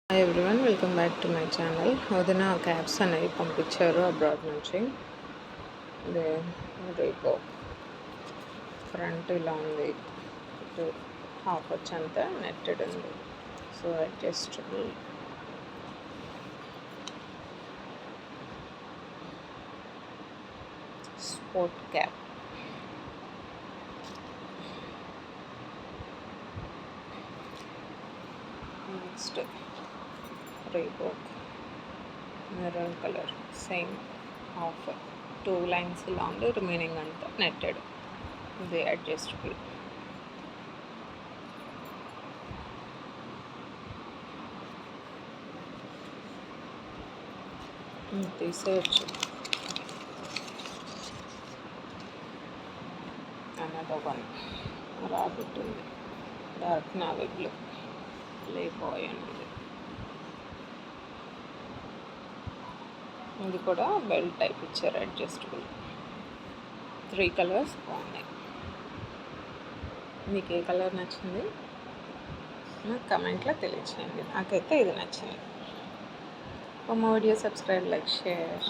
Hi everyone, welcome back to my channel. వదిన caps అనేవి పంపించారు అబ్రాడ్ నుంచి. ఇది రేపో ఫ్రంట్ ఇలా ఉంది, ఇటు హాఫ్ వచ్చంతా నెట్టెడ్ ఉంది. So adjustable sport cap. Next Reebok maroon colour, same half 2 lines ఇలా ఉంది, రిమైనింగ్ అంతా నెట్టెడ్. ఇది అడ్జస్టబుల్. తీసేయచ్చు. అనదర్ వన్ రాబిట్ ఉంది, dark navy blue, Playboy అండి. ఇది కూడా బెల్ట్ టైప్ ఇచ్చారు, అడ్జస్టబుల్. 3 కలర్స్ బాగున్నాయి. మీకు ఏ కలర్ నచ్చింది నాకు కమెంట్లో తెలియచేయండి. నాకైతే ఇది నచ్చింది. For more videos, subscribe, like, share.